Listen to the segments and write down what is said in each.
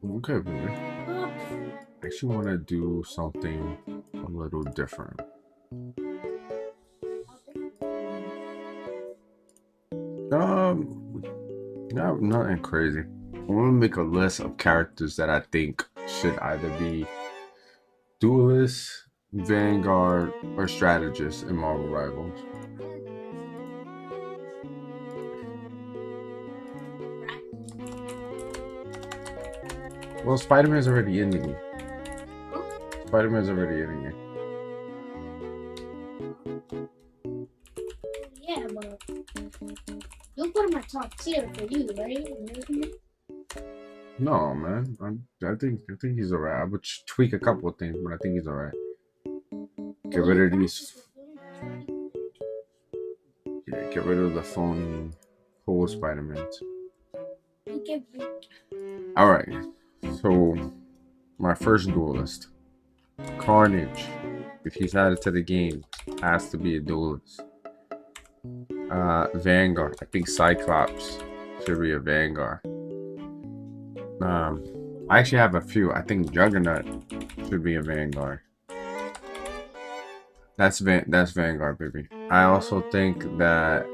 Okay, baby. I actually want to do something a little different. Um, nothing crazy. I want to make a list of characters that I think should either be duelist, vanguard, or strategist in Marvel Rivals. Well, Spider-Man's already in the Spider-Man's already in the Yeah, but you put him at top tier for you, right? No, man. I think he's alright. I would tweak a couple of things, but I think he's alright. Get rid of these. Yeah, get rid of the phony whole Spider-Mans. Alright. So my first duelist. Carnage. If he's added to the game, has to be a duelist. Vanguard. I think Cyclops should be a Vanguard. I actually have a few. I think Juggernaut should be a Vanguard. That's Vanguard, baby. I also think that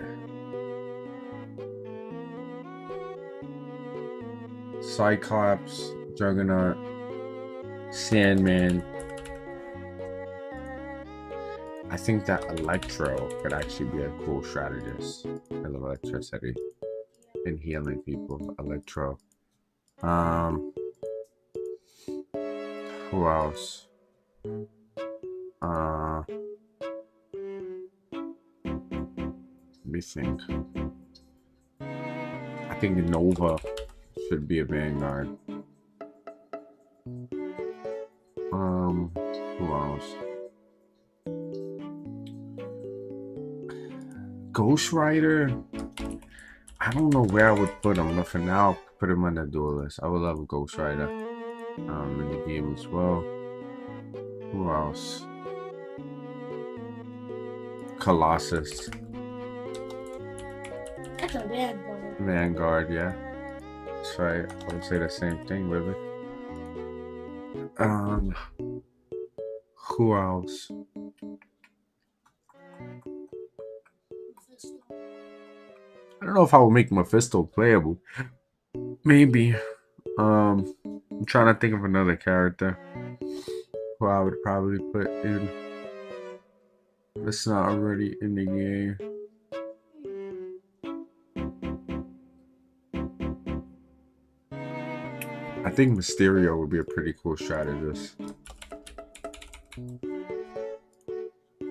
Cyclops, Juggernaut, Sandman. I think that Electro could actually be a cool strategist. I love electricity and healing people. Electro. Um, who else? Let me think. I think Nova should be a Vanguard. Who else? Ghost Rider. I don't know where I would put him, but for now, put him on the duelist. I would love a Ghost Rider in the game as well. Who else? Colossus. That's a Vanguard. Vanguard, yeah. That's right. I would say the same thing, really. Who else? I don't know if I would make Mephisto playable. Maybe. I'm trying to think of another character who I would probably put in. That's not already in the game. I think Mysterio would be a pretty cool strategist.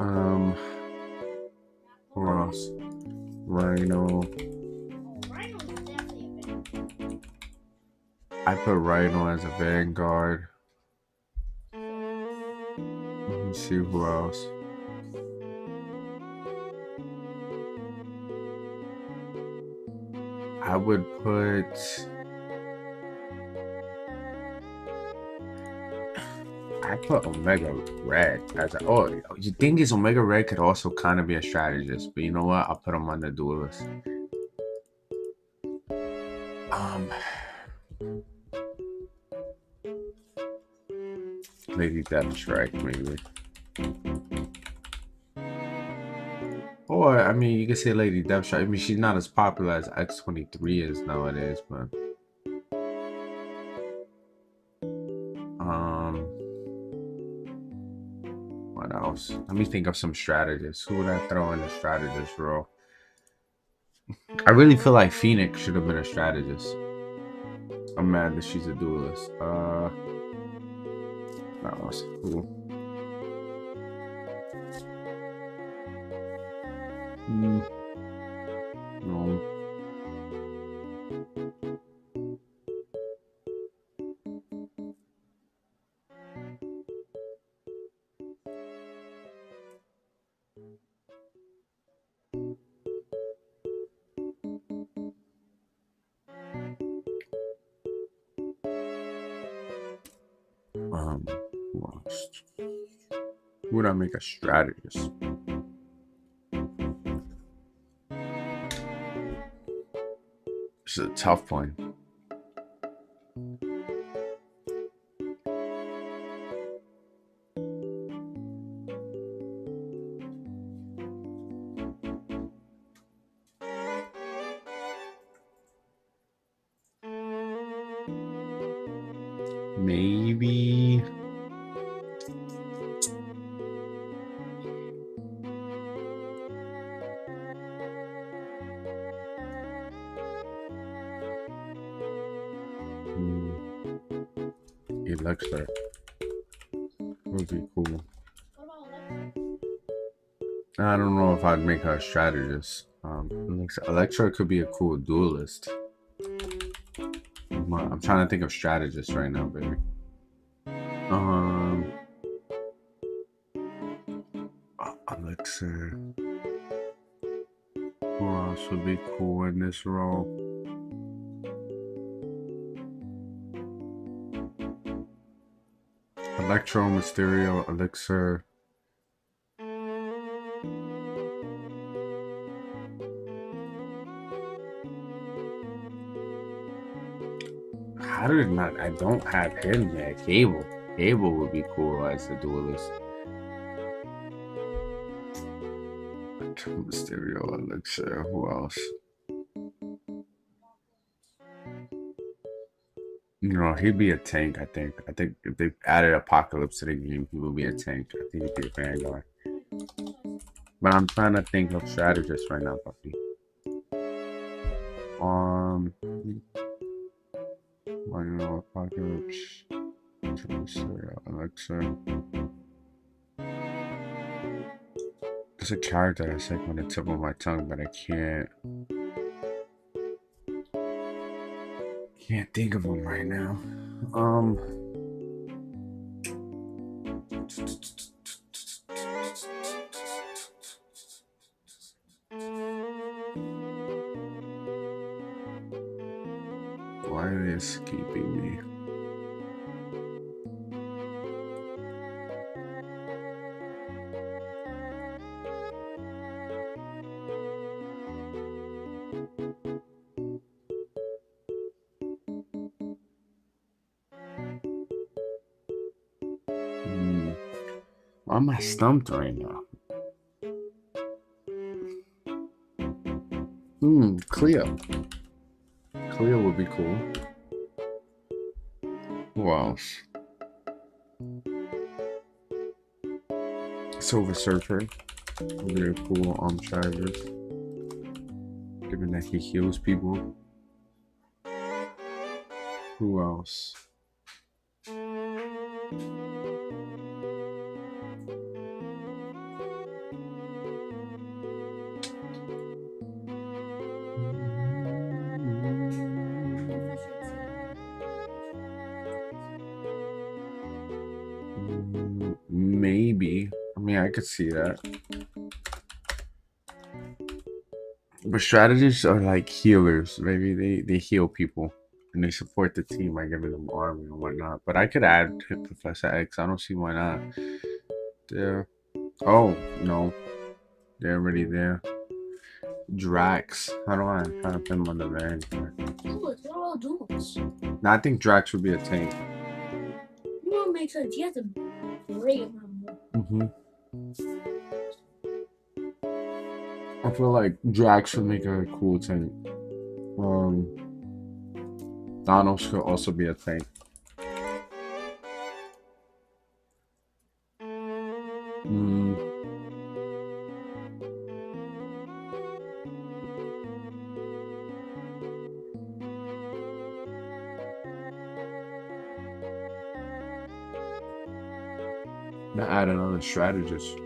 Um, who else? Rhino. I put Rhino as a Vanguard. Let me see who else. I would put. I put Omega Red as a. Oh, you think is Omega Red could also kind of be a strategist, but you know what? I'll put him on the duelist. Um, Lady Deathstrike maybe. Or I mean, you can say Lady Deathstrike. I mean, she's not as popular as X-23 is nowadays, but um, what else? Let me think of some strategists. Who would I throw in the strategist role? I really feel like Phoenix should have been a strategist. I'm mad that she's a duelist. That was cool. No. Who else? Who would I make a strategist? This is a tough one. Maybe. Hmm, Elixir would be cool. What about Alexa? I don't know if I'd make her a strategist. Electra could be a cool duelist. I'm trying to think of strategists right now, baby. Um, Elixir. Who else would be cool in this role? Electro, Mysterio, Elixir. How did not? I don't have him there. Cable. Cable would be cool as a duelist. Mysterio, Elixir. Who else? He'd be a tank. I think. I think if they added Apocalypse to the game, he would be a tank. I think he'd be a Vanguard. But I'm trying to think of strategists right now, puppy. Apocalypse. Alexa. There's a character that's like on the tip of my tongue, but I can't think of him right now. Why are they escaping me? Why am I stumped right now? Cleo. Cleo would be cool. Who else? Silver Surfer would be a cool strategist, given that he heals people. Who else? Maybe. I mean, I could see that. But strategists are like healers. Maybe they heal people and they support the team by giving them armor and whatnot. But I could add Professor X. I don't see why not. There. Oh no, they're already there. Drax. How do I kind of put him on the van? Duels, they're all duels. No, I think Drax would be a tank. You want to make sure he has a great amount of I feel like Drax would make a cool tank. Thanos could also be a tank. Now add another strategist.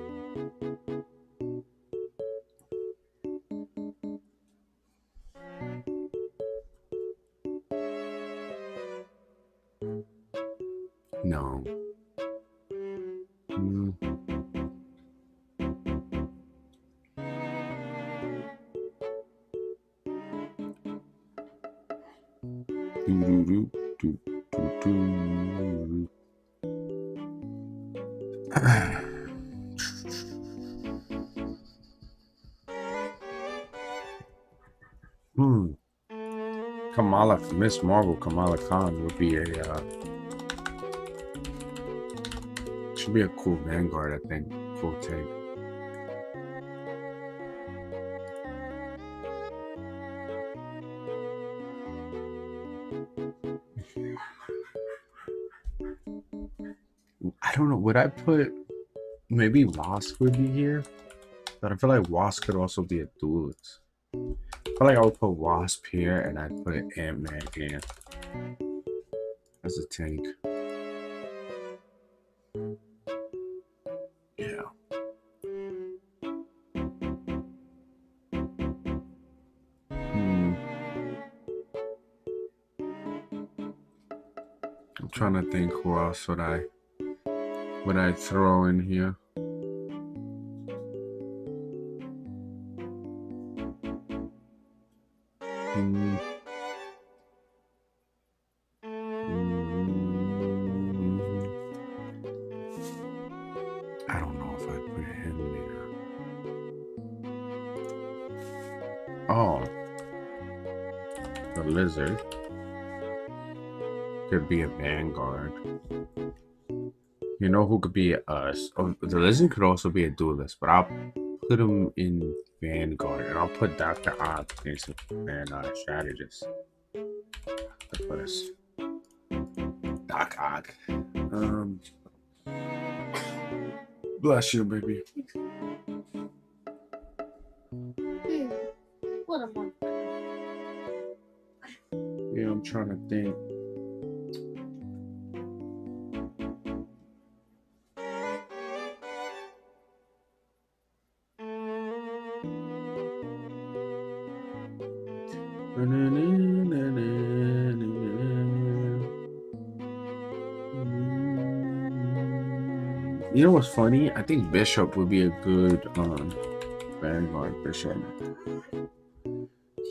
No. Miss Marvel, Kamala Khan would be should be a cool Vanguard, I think. Cool tank. I don't know. Would I put maybe Wasp would be here? But I feel like Wasp could also be a duelist. I feel like I would put Wasp here and I'd put Ant-Man here as a tank. Yeah. I'm trying to think who else would I throw in here. Hmm. I don't know if I'd put him there. Oh, the lizard could be a vanguard. You know who could be us? Oh, the lizard could also be a duelist, but I'll put him in vanguard, and I'll put Dr. Ock in some strategist. Let's put us Doc Ock. Bless you, baby. What a month. Yeah, I'm trying to think. You know what's funny? I think Bishop would be a good vanguard. Bishop.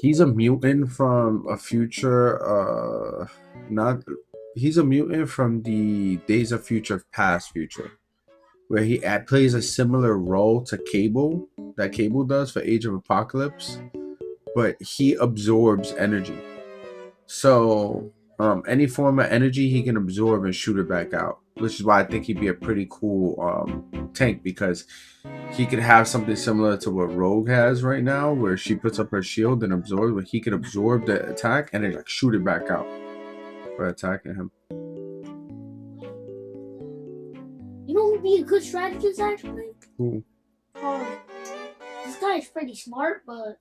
He's a mutant from a future. Not. He's a mutant from the Days of Future Past future, where he plays a similar role to Cable that Cable does for Age of Apocalypse, but he absorbs energy. So any form of energy he can absorb and shoot it back out, which is why I think he'd be a pretty cool tank, because he could have something similar to what Rogue has right now, where she puts up her shield and absorbs, where he could absorb the attack and then like shoot it back out for attacking him. You know who would be a good strategist actually? Who? This guy is pretty smart, but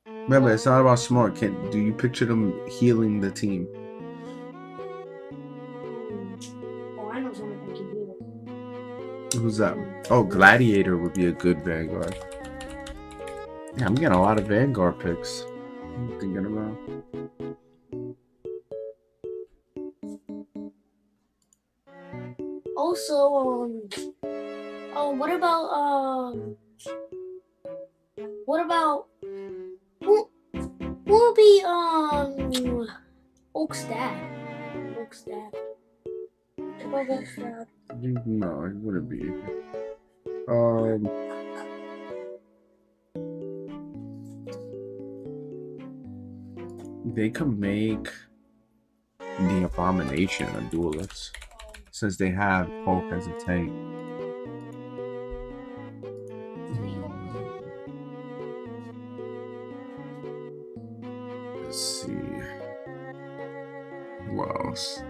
Remember, it's not about smart. Do you picture them healing the team? oh, I know someone that can do it. Who's that? Oh, Gladiator would be a good vanguard. Yeah, I'm getting a lot of vanguard picks. I'm thinking about. Also, what about who will be Oak's dad? Oak's dad. Oak's dad. No, it wouldn't be. They could make the Abomination a duelist, since they have Hulk as a tank. Let's see. What else?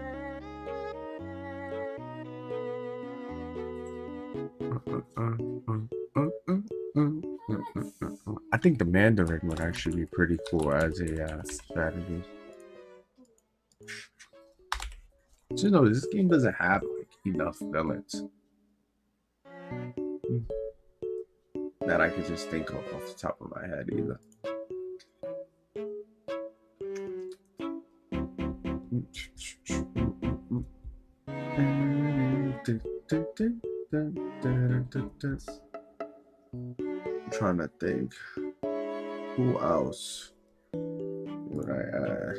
I think the Mandarin would actually be pretty cool as a strategist. You know, this game doesn't have like enough villains that I could just think of off the top of my head either. I'm trying to think. Who else would I add?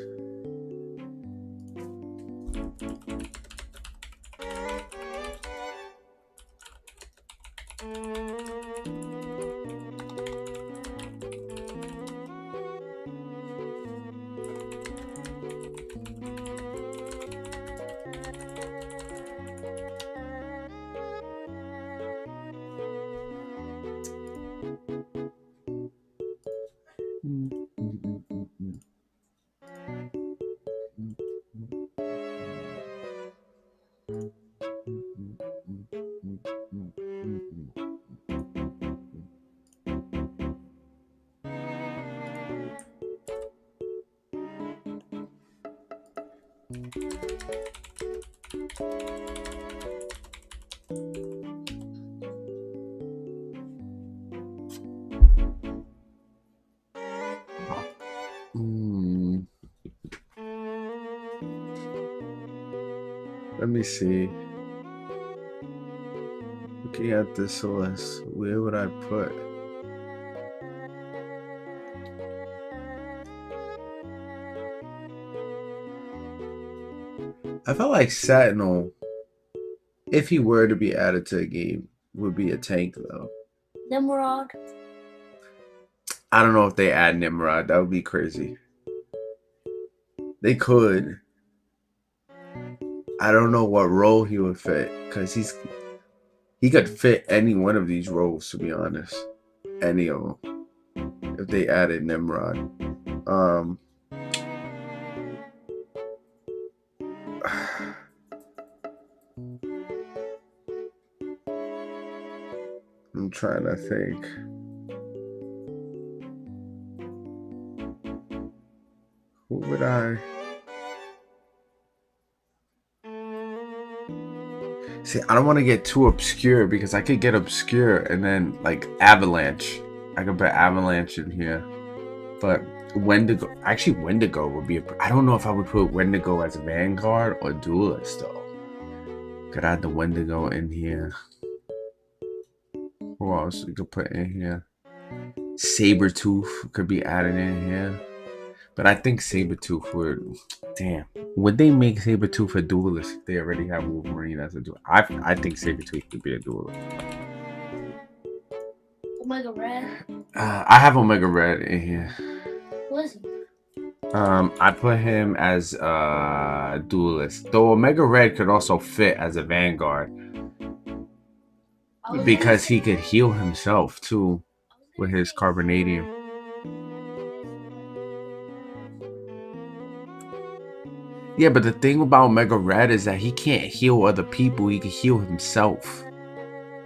Hmm. Let me see. Looking at this list, where would I put? I felt like Sentinel, if he were to be added to a game, would be a tank though. Nimrod. I don't know if they add Nimrod. That would be crazy. They could. I don't know what role he would fit because he could fit any one of these roles, to be honest. Any of them. If they added Nimrod. Um I'm trying to think. Who would I see? I don't want to get too obscure because I could get obscure and then like Avalanche. I could put Avalanche in here. But Wendigo, actually, Wendigo would be. I don't know if I would put Wendigo as a Vanguard or Duelist though. Could add the Wendigo in here. Who else we could put in here? Sabretooth could be added in here. But I think Sabretooth would. Damn. Would they make Sabretooth a duelist if they already have Wolverine as a duelist? I think Sabretooth could be a duelist. Omega Red. I have Omega Red in here. Who is he? I put him as a duelist. Though Omega Red could also fit as a Vanguard. Because he could heal himself too with his carbonadium. Yeah, but the thing about Omega Red is that he can't heal other people. He can heal himself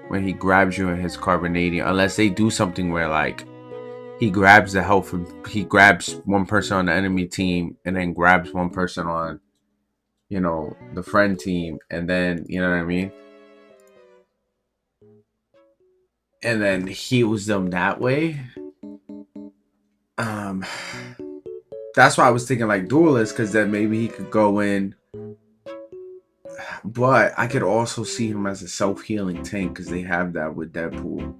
when he grabs you in his carbonadium. Unless they do something where like he grabs the health, he grabs one person on the enemy team and then grabs one person on, the friend team, and then you know what I mean, and then heals them that way. Um, that's why I was thinking like duelist, because then maybe he could go in. But I could also see him as a self-healing tank because they have that with Deadpool.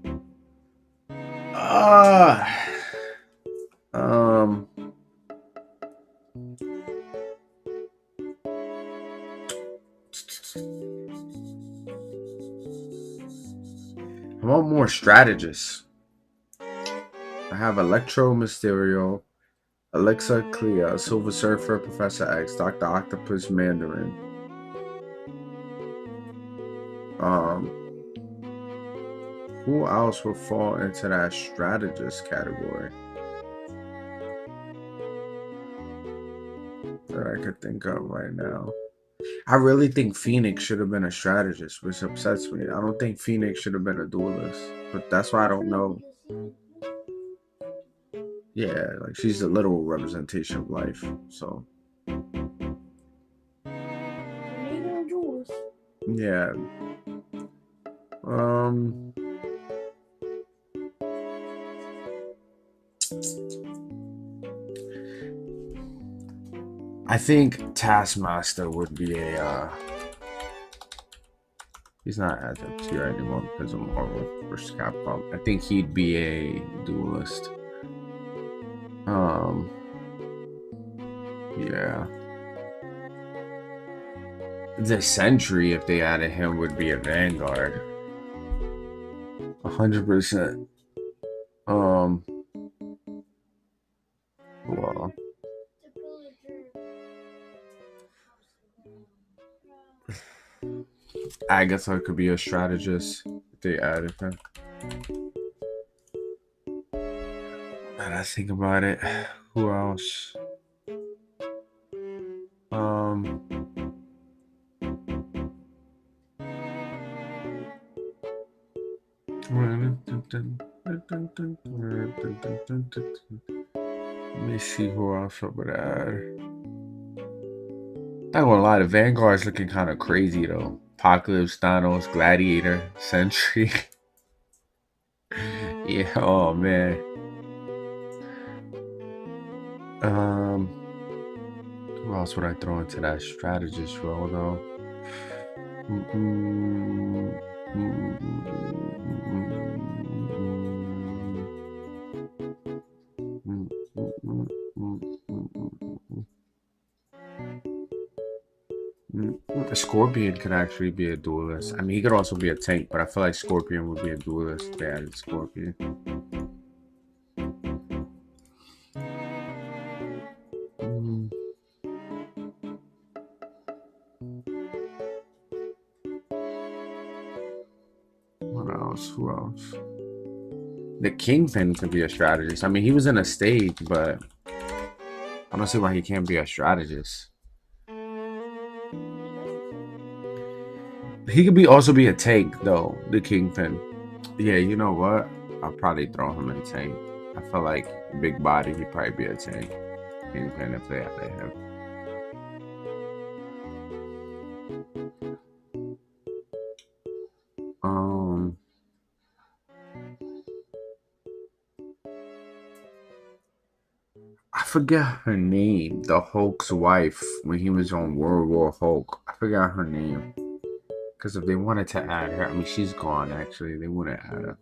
Um, I want more strategists. I have Electro Mysterio, Alexa Clea, Silver Surfer, Professor X, Dr. Octopus, Mandarin. Who else would fall into that strategist category that I could think of right now? I really think Phoenix should have been a strategist, which upsets me. I don't think Phoenix should have been a duelist, but that's why I don't know. Yeah, like she's a literal representation of life. So yeah. I think Taskmaster would be a. He's not as a tier anymore because of Marvel vs. Capcom. I think he'd be a duelist. Yeah. The Sentry, if they added him, would be a Vanguard. 100%. Well. Agatha could be a strategist if they added him. Now that I think about it, who else? Let me see who else I would add. Not gonna lie, the Vanguard's looking kind of crazy though. Apocalypse, Thanos, Gladiator, Sentry. Yeah, oh man. Who else would I throw into that strategist role though? Mm-mm. A Scorpion could actually be a duelist. I mean, he could also be a tank, but I feel like Scorpion would be a duelist if they added Scorpion. What else? Who else? The Kingpin could be a strategist. I mean, he was in a stage, but I don't see why he can't be a strategist. He could also be a tank though. The Kingpin. Yeah, you know what? I'll probably throw him in tank. I feel like big body, he'd probably be a tank. Kingpin if they added him. I forget her name. The Hulk's wife when he was on World War Hulk. I forgot her name. Because if they wanted to add her, I mean, she's gone actually. They wouldn't add her.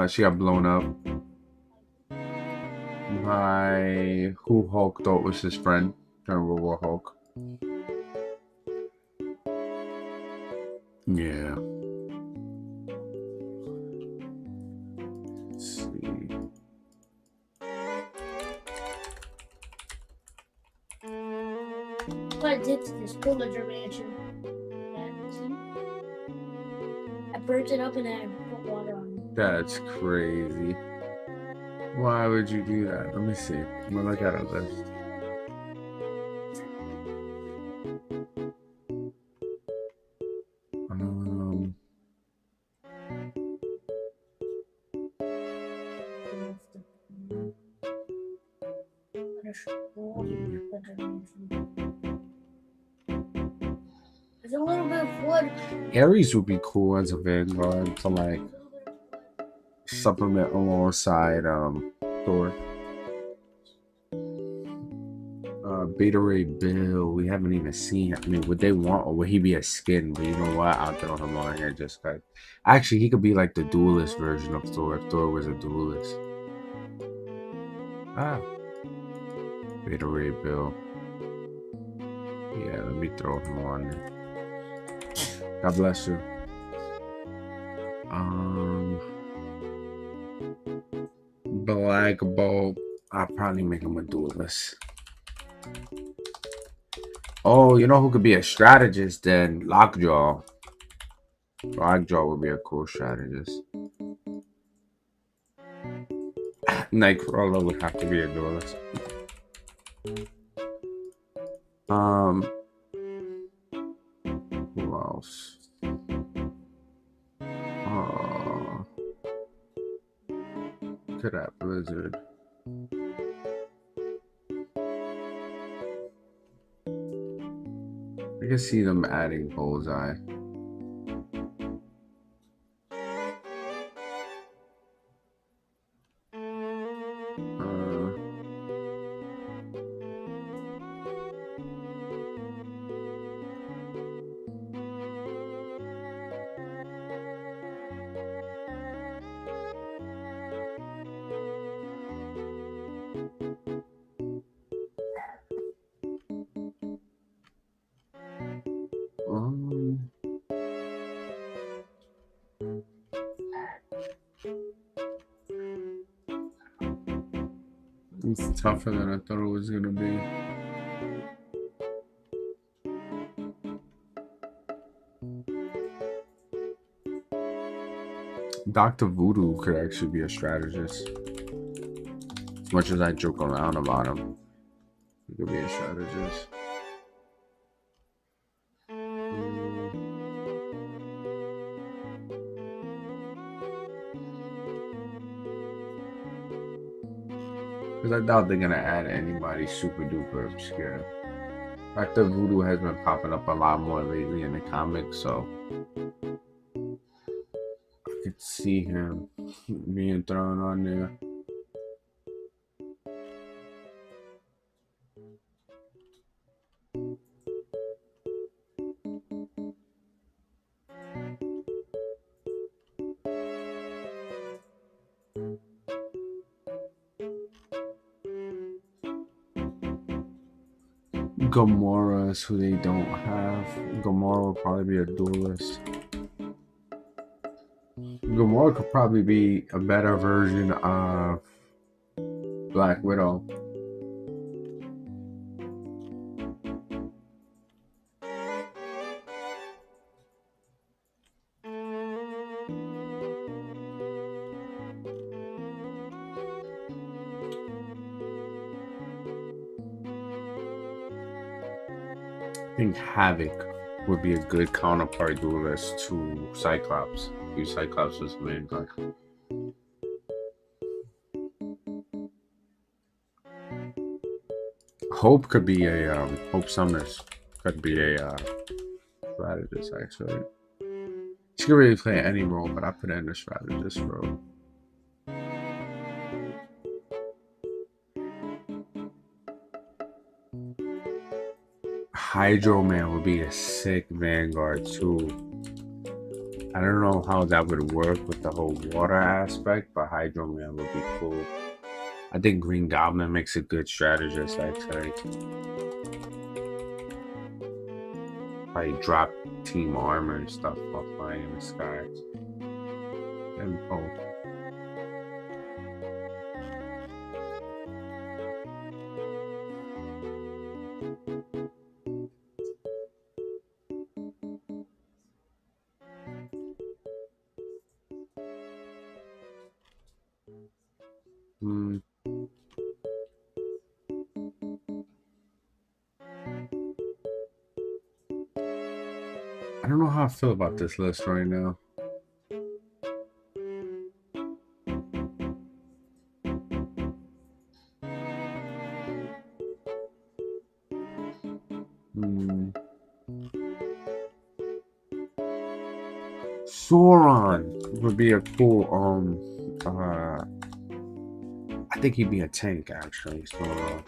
She got blown up by who Hulk thought was his friend during World War Hulk. Yeah. Let's see. What I did to this villager mansion. I burnt it up and I put water on it. That's crazy. Why would you do that? Let me see. I'm gonna look at a list. There's a little bit of wood. Ares would be cool as a Vanguard to like supplement alongside Thor. Beta Ray Bill, we haven't even seen him. I mean, would they want, or would he be a skin? But you know what? I'll throw him on here just because. Actually, he could be like the duelist version of Thor if Thor was a duelist. Beta Ray Bill. Yeah, let me throw him on there. God bless you. Black Bolt. I'll probably make him a duelist. Oh, you know who could be a strategist then? Lockjaw. Lockjaw would be a cool strategist. Nightcrawler would have to be a duelist. Who else? Look at that Blizzard. I can see them adding Bullseye. It's tougher than I thought it was gonna be. Dr. Voodoo could actually be a strategist. As much as I joke around about him, he could be a strategist. Because I doubt they're gonna add anybody super duper obscure. Dr. Voodoo has been popping up a lot more lately in the comics, so I could see him being thrown on there. Gamora is who they don't have. Gamora will probably be a duelist. Gamora could probably be a better version of Black Widow. I think Havoc would be a good counterpart duelist to Cyclops. If Cyclops was the main guy. Hope could be a Hope Summers could be a strategist actually. She could really play any role, but I put her in the strategist role. Hydro Man would be a sick Vanguard too. I don't know how that would work with the whole water aspect, but Hydro Man would be cool. I think Green Goblin makes a good strategist actually. Probably drop team armor and stuff while flying in the sky. And Hmm. I don't know how I feel about this list right now. Hmm. Sauron would be a cool I think he'd be a tank actually, Sauron.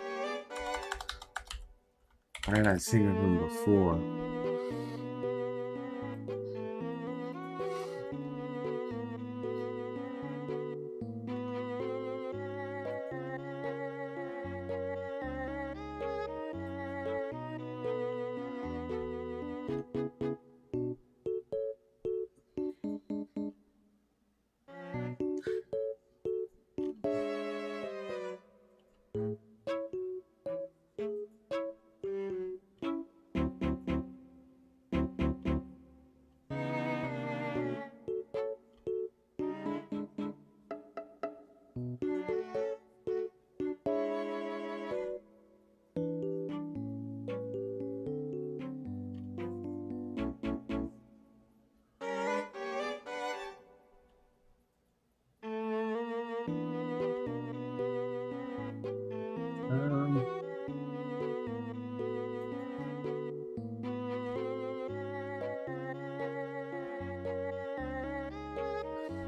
I had seen of him before.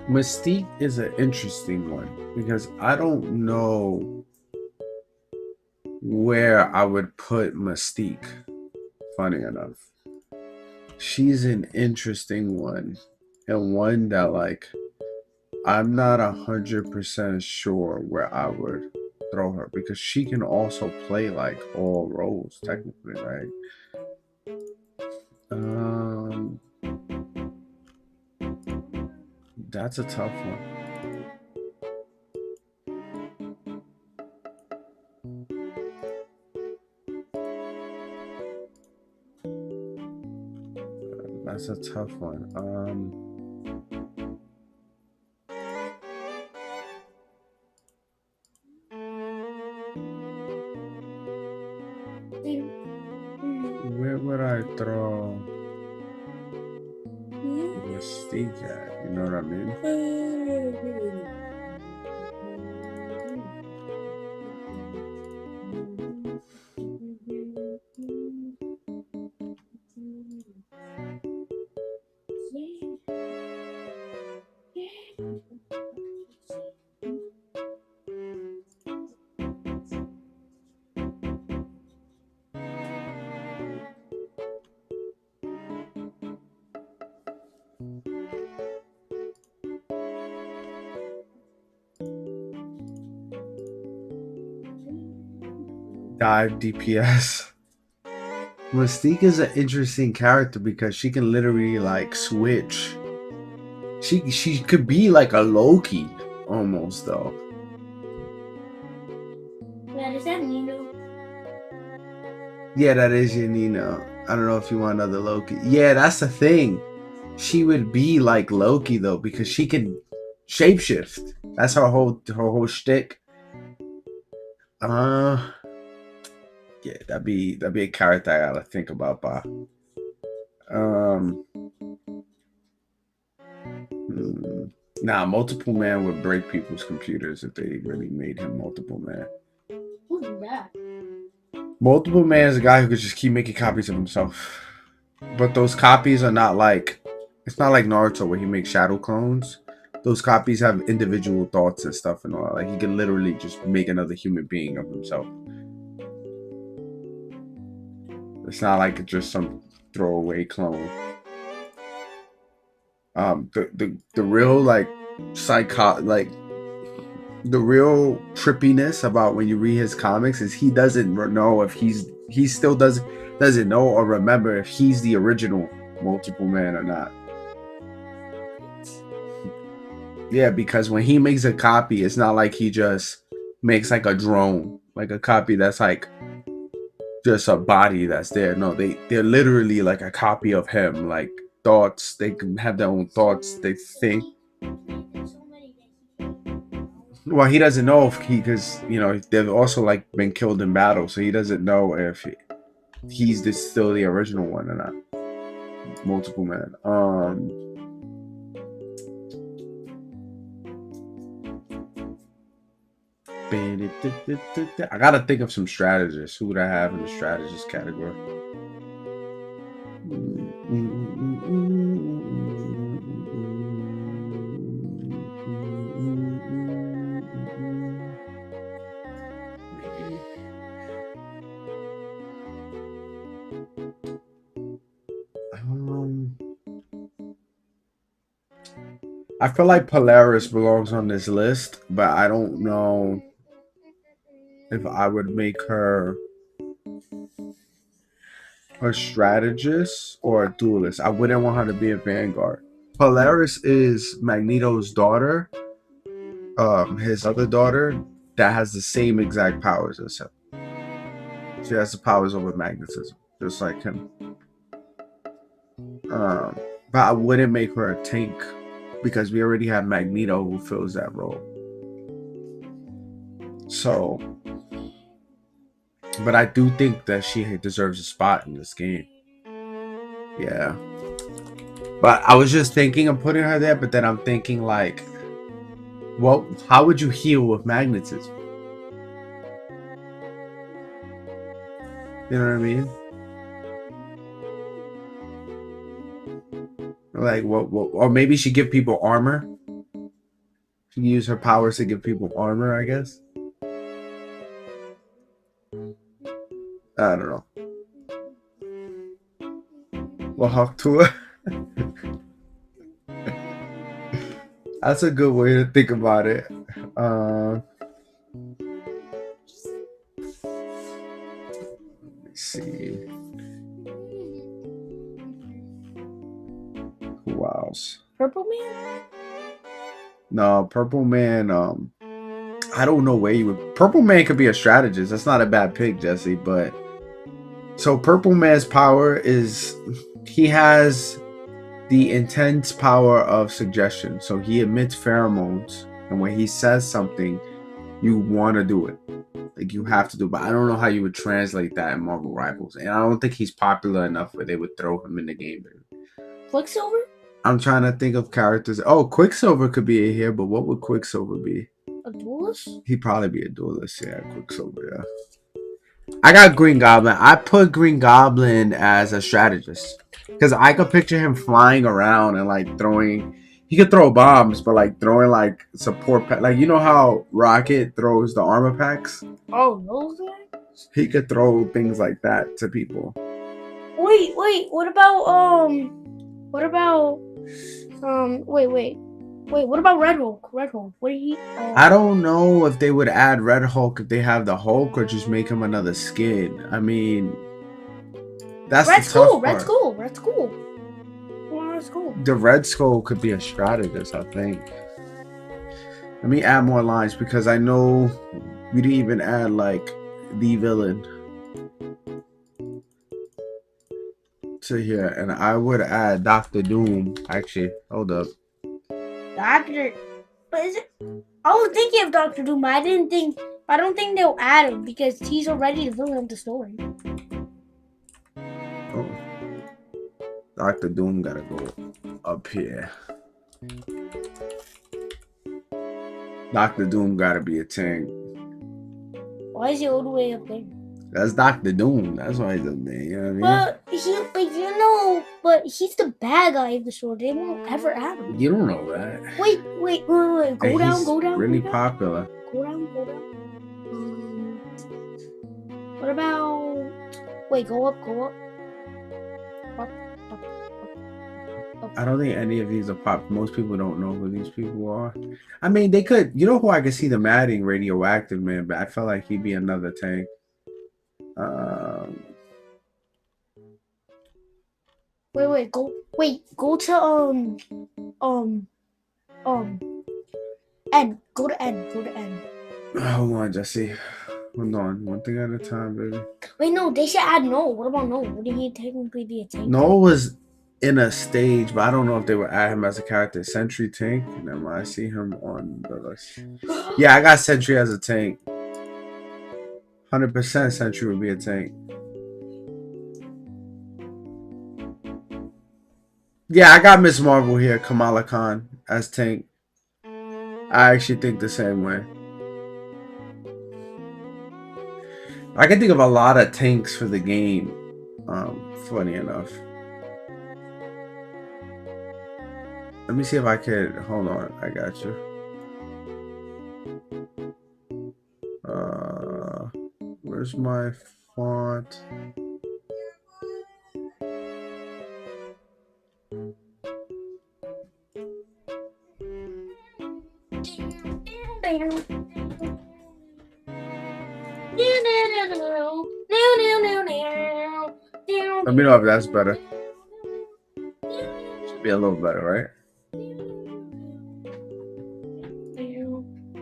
Mystique is an interesting one because I don't know where I would put Mystique. Funny enough, she's an interesting one and one that like I'm not 100% sure where I would throw her because she can also play like all roles technically, right? That's a tough one. That's a tough one. Where would I throw Mystique at? You know what I mean? Dive DPS. Mystique is an interesting character because she can literally like switch. She could be like a Loki almost though. Yeah, is that Nino? Yeah, that is your Nino. I don't know if you want another Loki. Yeah, that's the thing. She would be like Loki though because she can shapeshift. That's her whole shtick. Uh, yeah, that'd be a character I gotta think about. Um, hmm. Nah, multiple man would break people's computers if they really made him multiple man. Who's that? Multiple man is a guy who could just keep making copies of himself. But those copies are not like it's not like Naruto where he makes shadow clones. Those copies have individual thoughts and stuff and all. Like he can literally just make another human being of himself. It's not like it's just some throwaway clone. The real like like the real trippiness about when you read his comics is he doesn't know if he still doesn't know or remember if he's the original multiple man or not. Yeah, because when he makes a copy, it's not like he just makes like a drone, like a copy that's like just a body that's there. No, they're literally like a copy of him, like thoughts. They can have their own thoughts. They think. Well, he doesn't know if because they've also like been killed in battle, so he doesn't know if he's still the original one or not. Multiple man. I gotta think of some strategists. Who would I have in the strategist category? I feel like Polaris belongs on this list, but I don't know if I would make her a strategist or a duelist. I wouldn't want her to be a vanguard. Polaris is Magneto's daughter, his other daughter that has the same exact powers as him. She has the powers over magnetism, just like him. But I wouldn't make her a tank because we already have Magneto who fills that role. So, but I do think that she deserves a spot in this game. Yeah. But I was just thinking of putting her there, but then I'm thinking like, well, how would you heal with magnetism? You know what I mean? Like, what or maybe she give people armor. She use her powers to give people armor, I guess. I don't know. Well, Hawk Tour. That's a good way to think about it. Let me see. Who else? Purple Man? No, Purple Man. I don't know where you would. Purple Man could be a strategist. That's not a bad pick, Jesse. But so Purple Man's power is he has the intense power of suggestion. So he emits pheromones, and when he says something, you want to do it. Like you have to do. But I don't know how you would translate that in Marvel Rivals, and I don't think he's popular enough where they would throw him in the game. Quicksilver? I'm trying to think of characters. Oh, Quicksilver could be in here, but what would Quicksilver be? A duelist? He'd probably be a duelist. Yeah, Quicksilver. Yeah. I got Green Goblin. I put Green Goblin as a strategist because I could picture him flying around and like throwing. He could throw bombs, but like throwing like support like you know how Rocket throws the armor packs. Oh, those guys? He could throw things like that to people. Wait. What about wait. Wait, what about Red Hulk? Red Hulk. What do you? I don't know if they would add Red Hulk if they have the Hulk or just make him another skin. I mean, that's the Red's tough cool. Red's part. cool. Red's cool. Red's cool. The Red Skull could be a strategist, I think. Let me add more lines because I know we didn't even add like the villain to here, and I would add Doctor Doom. Actually, hold up. Doctor, but is it? I was thinking of Doctor Doom, but I didn't think. I don't think they'll add him because he's already the villain of the story. Oh, Doctor Doom gotta go up here. Doctor Doom gotta be a tank. Why is he all the way up there? That's Doctor Doom. That's why he's up there. You know what I mean? But he's the bad guy of the story. They won't ever add him. You don't know that. Wait. Go And down, he's go down. really go down. popular. Go down. What about? Wait, go up. Up. I don't think any of these are pop. Most people don't know who these people are. I mean, they could. You know who I could see them adding? Radioactive Man, but I felt like he'd be another tank. Wait. Go to N. Go to N. Hold on, Jesse. Hold on. One thing at a time, baby. Wait, no. They should add No. What about No? Would he technically be a tank? Noah was in a stage, but I don't know if they would add him as a character. Sentry tank. Never mind. I see him on the list. Yeah, I got Sentry as a tank. 100% Sentry would be a tank. Yeah, I got Miss Marvel here, Kamala Khan, as tank. I actually think the same way. I can think of a lot of tanks for the game. Funny enough. Let me see if I could. Hold on, I got you. Where's my font? Let me know if that's better. Should be a little better, right?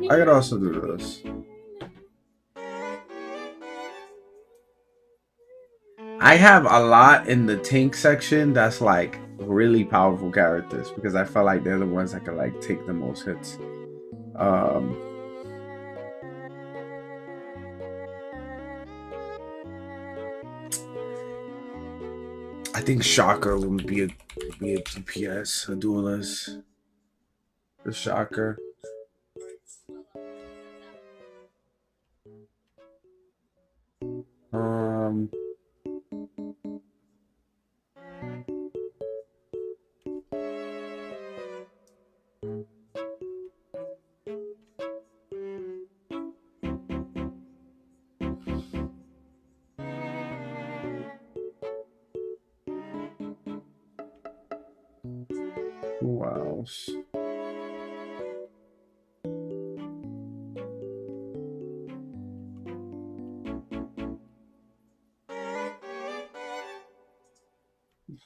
I could also do this. I have a lot in the tank section that's like really powerful characters because I felt like they're the ones that can like take the most hits. I think Shocker would be a DPS, a duelist. The Shocker. Who else?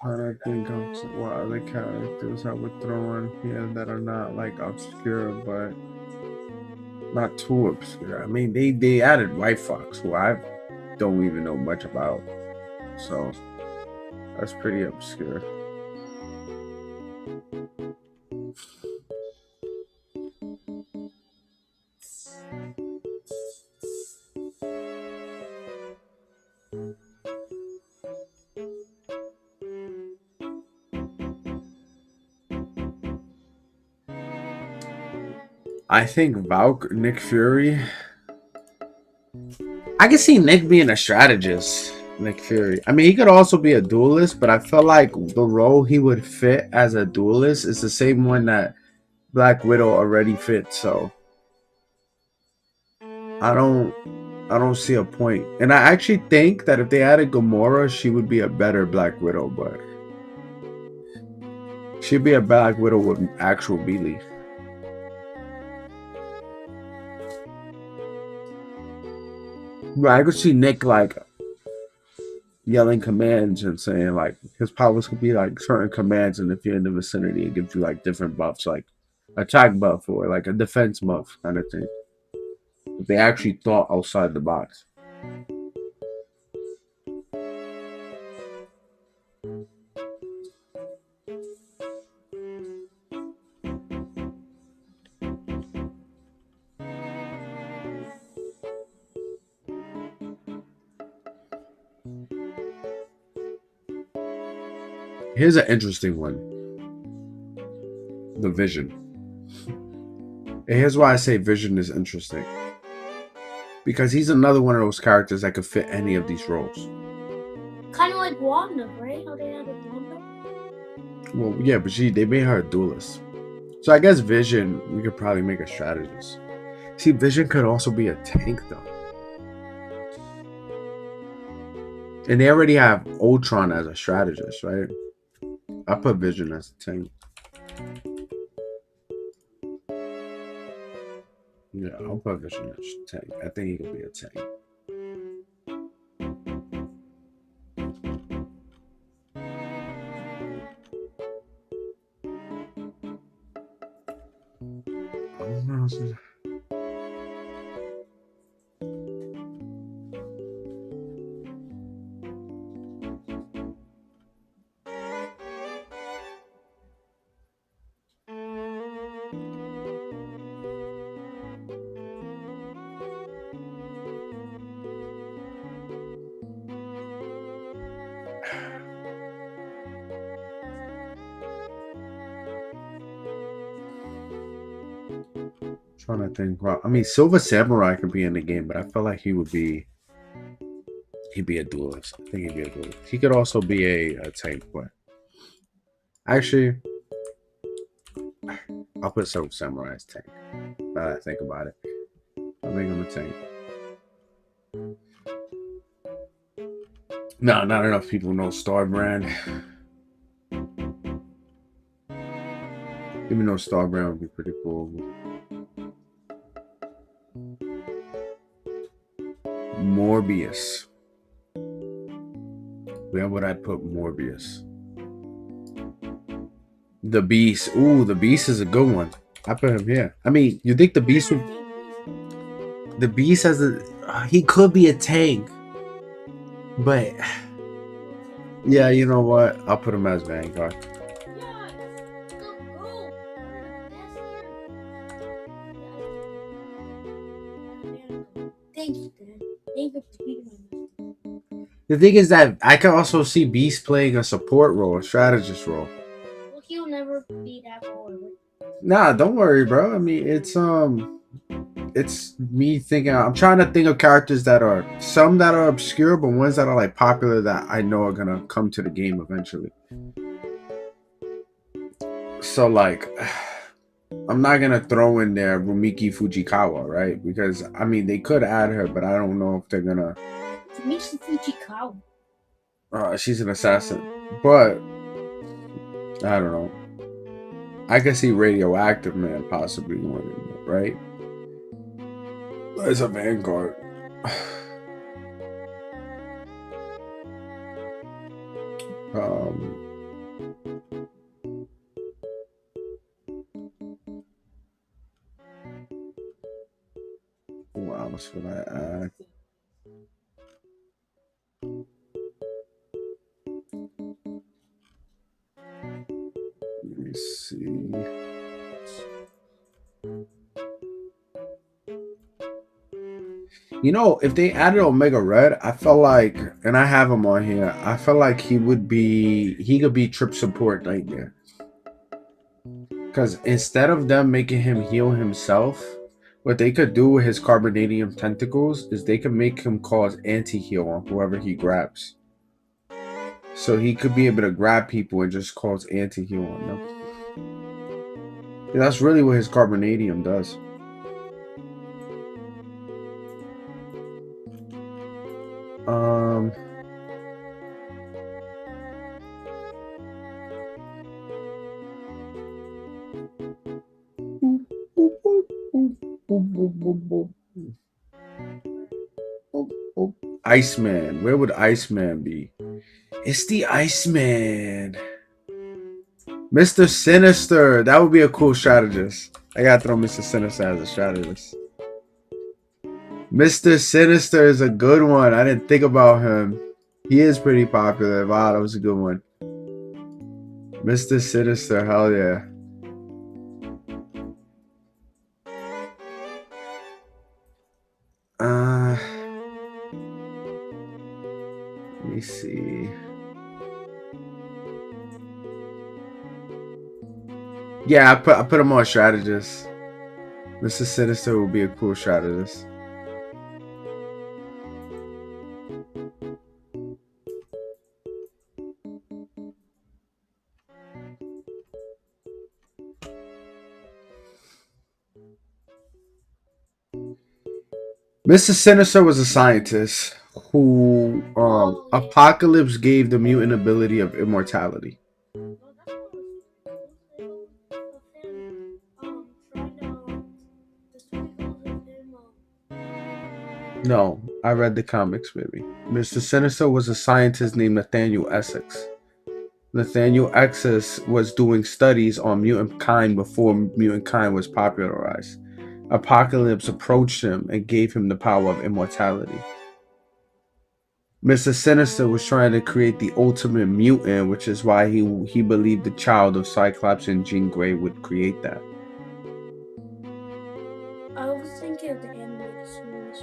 I think of what other characters I would throw in here that are not like obscure, but not too obscure. I mean, they added White Fox, who I don't even know much about, so that's pretty obscure. I think Nick Fury. I can see Nick being a strategist. Nick Fury. I mean, he could also be a duelist, but I feel like the role he would fit as a duelist is the same one that Black Widow already fits. So I don't see a point. And I actually think that if they added Gamora, she would be a better Black Widow, but she'd be a Black Widow with actual melee. But I could see Nick like yelling commands and saying like his powers could be like certain commands, and if you're in the vicinity, it gives you like different buffs, like attack buff or like a defense buff kind of thing. If they actually thought outside the box. Here's an interesting one: the Vision. And here's why I say Vision is interesting. Because he's another one of those characters that could fit any of these roles. Kind of like Wanda, right? How they had a Wanda. Well, yeah, but they made her a duelist. So I guess Vision, we could probably make a strategist. See, Vision could also be a tank, though. And they already have Ultron as a strategist, right? I put Vision as a tank. Yeah, I'll put Vision as a tank. I think he could be a tank. Trying to think. Well, I mean, Silver Samurai could be in the game, but I feel like he'd be a duelist. I think he'd be a duelist. He could also be a tank, but actually, I'll put Silver Samurai as tank. Now that I think about it, I'll make him a tank. No, not enough people know Starbrand. Even though Starbrand would be pretty cool. Morbius. Where would I put Morbius? The Beast. Ooh, the Beast is a good one. I put him here. I mean, you think the Beast would? The Beast has a. He could be a tank, but yeah, you know what? I'll put him as Vanguard. The thing is that I can also see Beast playing a support role, a strategist role. Well, he'll never be that bored. Nah, don't worry, bro. I mean, it's me thinking. I'm trying to think of characters that are some that are obscure, but ones that are like popular that I know are gonna come to the game eventually. So like, I'm not gonna throw in there Rumiki Fujikawa, right? Because I mean, they could add her, but I don't know if they're gonna. Michi Fujikawa. She's an assassin, but I don't know. I can see Radioactive Man possibly winning it, right? As a Vanguard. um, what else would I add? Let me see. You know, if they added Omega Red, I felt like, and I have him on here, I felt like he could be trip support Nightmare. Because instead of them making him heal himself, what they could do with his carbonadium tentacles is they could make him cause anti-heal on whoever he grabs. So he could be able to grab people and just cause anti-heal on them. Yeah, that's really what his carbonadium does. Um, Iceman. Where would Iceman be? It's the Iceman. Mr. Sinister. That would be a cool strategist. I gotta throw Mr. Sinister as a strategist. Mr. Sinister is a good one. I didn't think about him. He is pretty popular. Wow, that was a good one. Mr. Sinister, hell yeah. Let me see. Yeah, I put him on strategist. Mr. Sinister will be a cool strategist. Mr. Sinister was a scientist who Apocalypse gave the mutant ability of immortality. No, I read the comics, baby. Mr. Sinister was a scientist named Nathaniel Essex. Nathaniel Essex was doing studies on mutant kind before mutant kind was popularized. Apocalypse approached him and gave him the power of immortality. Mr. Sinister was trying to create the ultimate mutant, which is why he believed the child of Cyclops and Jean Grey would create that. I was thinking of the animated series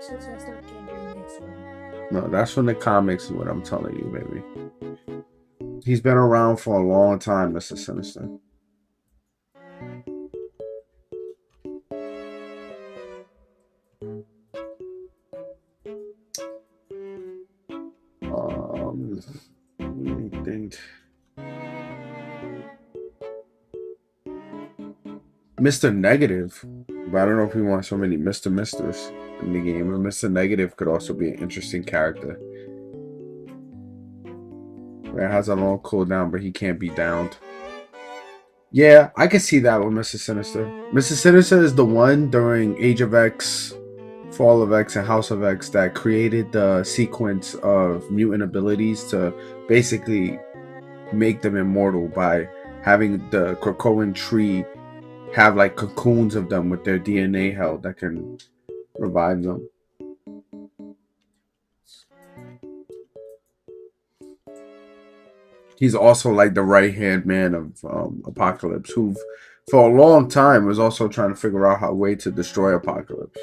since I started getting this one. No, that's from the comics, is what I'm telling you, baby. He's been around for a long time, Mr. Sinister. Let me think. Mr. Negative. But I don't know if we want so many Mr. Misters in the game. And Mr. Negative could also be an interesting character. Where it has a long cooldown, but he can't be downed. Yeah, I can see that with Mr. Sinister. Mr. Sinister is the one during Age of X, Fall of X, and House of X that created the sequence of mutant abilities to basically make them immortal by having the Krakoan tree have like cocoons of them with their DNA held that can revive them. He's also like the right hand man of Apocalypse, who for a long time was also trying to figure out a way to destroy Apocalypse.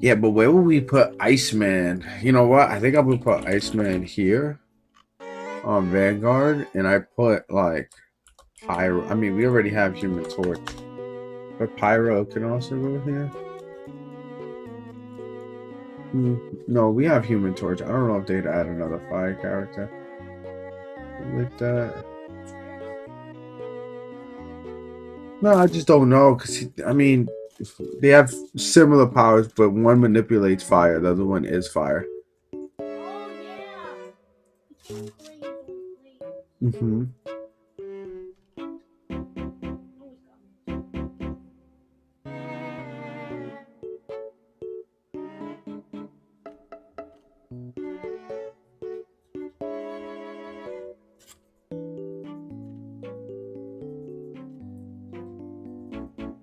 Yeah, but where would we put Iceman? You know what? I think I would put Iceman here on Vanguard, and I put like Pyro. I mean, we already have Human Torch, but Pyro can also go here. No, we have Human Torch. I don't know if they'd add another fire character with that. No, I just don't know because I mean, they have similar powers, but one manipulates fire, the other one is fire. Oh yeah. Mm-hmm.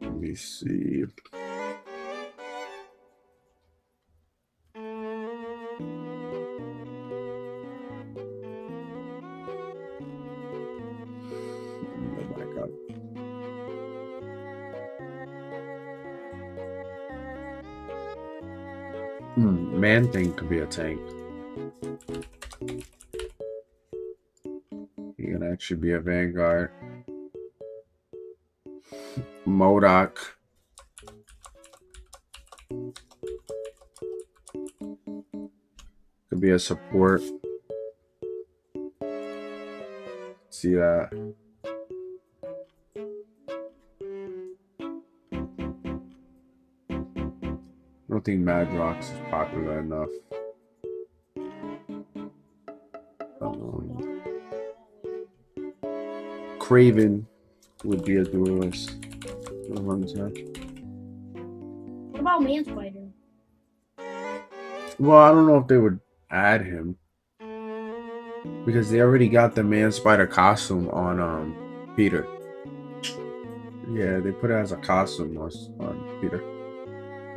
Let me see. Oh my god. Man Thing could be a tank. He can actually be a Vanguard. MODOK. Could be a support. See that. don't think Madrox is popular enough. Craven would be a duelist. What about Man Spider? Well, I don't know if they would add him because they already got the Man Spider costume on Peter. Yeah, they put it as a costume on Peter.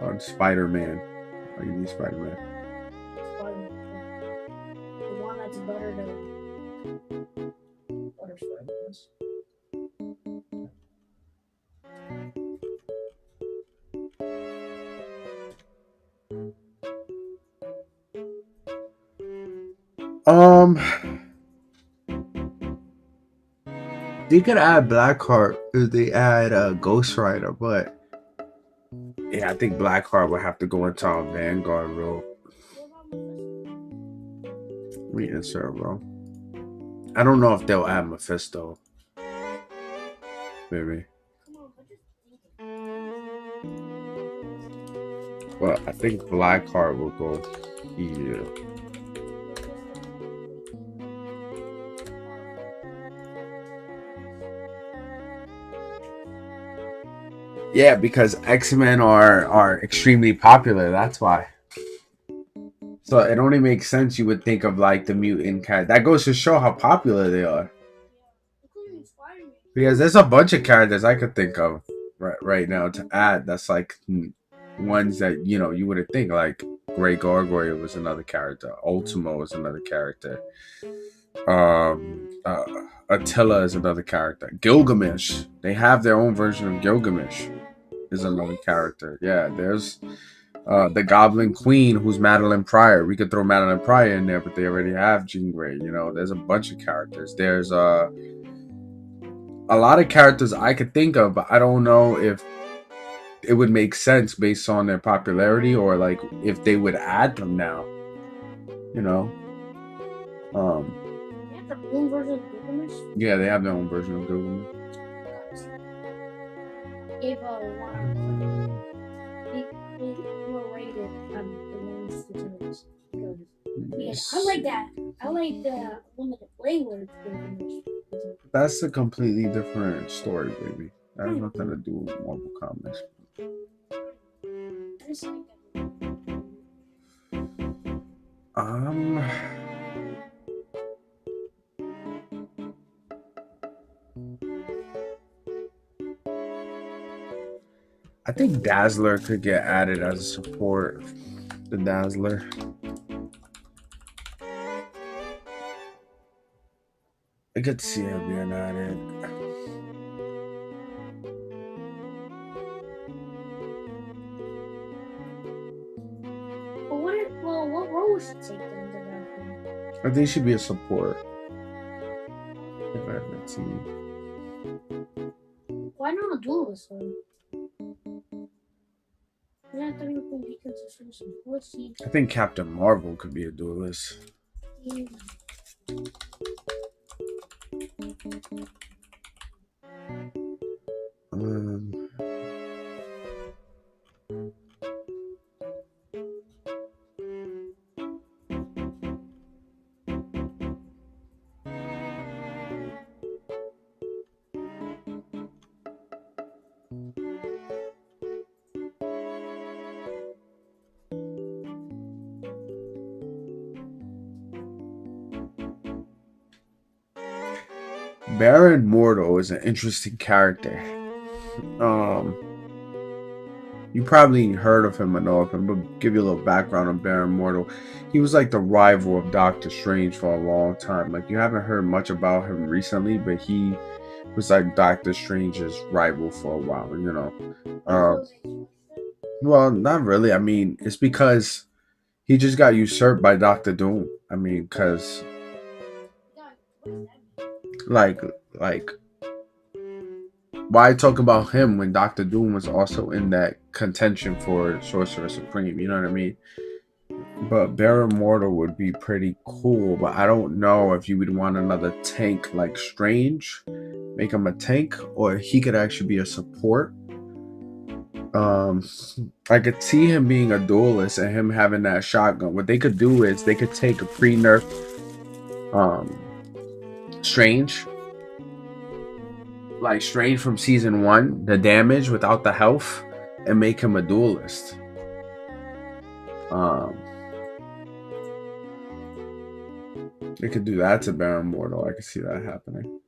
On Spider-Man. Like you need Spider-Man. The one that's better than Butter Spider-Man. They could add Blackheart if they add Ghost Rider, but yeah, I think Blackheart would have to go into our Vanguard role. Let me insert, bro. I don't know if they'll add Mephisto. Maybe. But I think Blackheart will go here. Yeah, because X-Men are extremely popular. That's why. So it only makes sense you would think of like the mutant character. That goes to show how popular they are. Because there's a bunch of characters I could think of right now to add. That's like ones that you wouldn't think. Like Grey Gargoyle was another character. Ultimo was another character. Attila is another character. Gilgamesh. They have their own version of Gilgamesh. Is another character. Yeah, there's the Goblin Queen, who's Madeline Pryor. We could throw Madeline Pryor in there, but they already have Jean Grey. There's a bunch of characters. There's a lot of characters I could think of, but I don't know if it would make sense based on their popularity or like if they would add them now. They have their own version of Gilgamesh? Yeah, they have their own version of Gilgamesh. If they were rated on the ones statistics. Yeah, I like that. I like the one that they play with Gilgamesh. That's a completely different story, baby. That has nothing to do with Marvel Comics. I think Dazzler could get added as a support. The Dazzler. I could see her being added. What role should take them? I think she'd be a support. If I haven't seen. Why not a duelist? I think Captain Marvel could be a duelist. Yeah. Baron Mordo is an interesting character. You probably heard of him or know of him, but give you a little background on Baron Mordo. He was like the rival of Doctor Strange for a long time. Like you haven't heard much about him recently, but he was like Doctor Strange's rival for a while, Well, not really. I mean, it's because he just got usurped by Doctor Doom. I mean, because like why talk about him when Doctor Doom was also in that contention for Sorcerer Supreme? You know what I mean? But Baron Mordo would be pretty cool, but I don't know if you would want another tank like Strange, make him a tank, or he could actually be a support. Um, I could see him being a duelist and him having that shotgun. What they could do is they could take a pre-nerf Strange, like Strange from season one, the damage without the health, and make him a duelist. Um, they could do that to Baron Mortal. I could see that happening.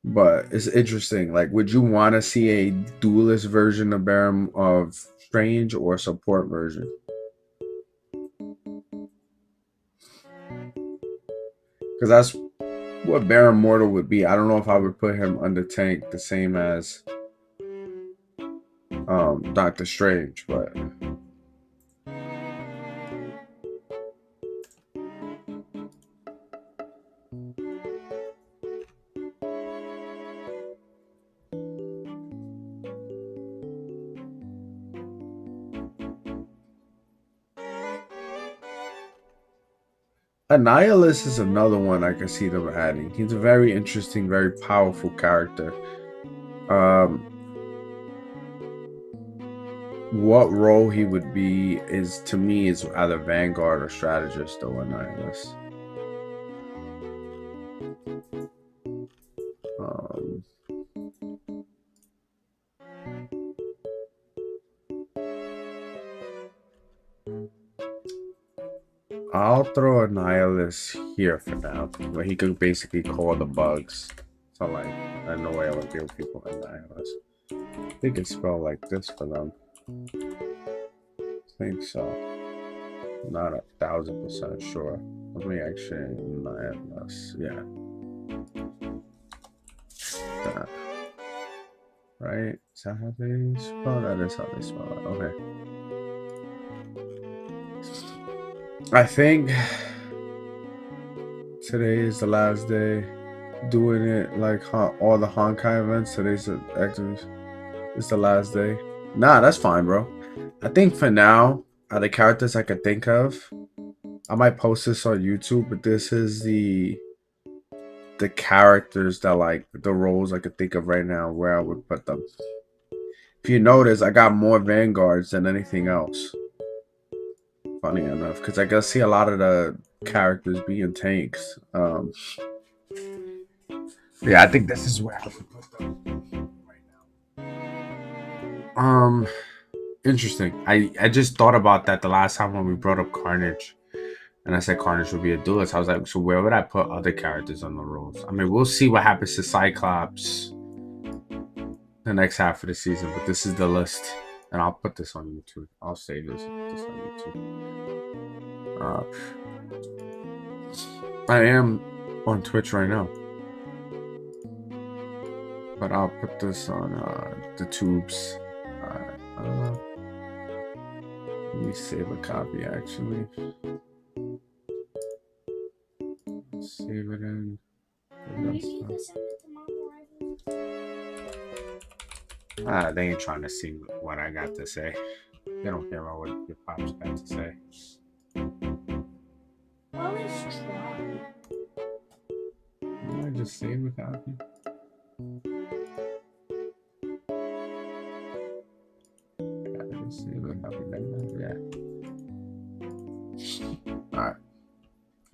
But it's interesting. Like, would you want to see a duelist version of Baron of Strange or a support version? Because that's what Baron Mortal would be. I don't know if I would put him under tank the same as Doctor Strange, but Annihilus is another one I can see them adding. He's a very interesting, very powerful character. What role he would be is, to me, is either Vanguard or Strategist or Annihilus. Um, I'll throw Annihilus here for now, where he could basically call the bugs. So, like, I know way I would deal with people with Annihilus. They could spell like this for them. I think so. Not 1,000% sure. Let me actually Annihilus. Yeah. That. Right? Is that how they spell? That is how they spell it. Okay. I think today is the last day doing it like all the Honkai events. Today's actually it's the last day. Nah, that's fine, bro. I think for now, are the characters I could think of. I might post this on YouTube, but this is the characters that like the roles I could think of right now where I would put them. If you notice, I got more Vanguards than anything else. Funny enough, because I can see a lot of the characters being tanks. Yeah, I think this is where I would put them right now. Interesting. I just thought about that the last time when we brought up Carnage, and I said Carnage would be a duelist. I was like, so where would I put other characters on the roles? I mean, we'll see what happens to Cyclops the next half of the season, but this is the list, and I'll put this on YouTube. I'll save this on YouTube. I am on Twitch right now, but I'll put this on the tubes. Let me save a copy actually. Save it in. They ain't trying to see what I got to say. They don't care about what your pops got to say. Well, let's try. I just save a copy. Yeah, just save a copy. Yeah. All right.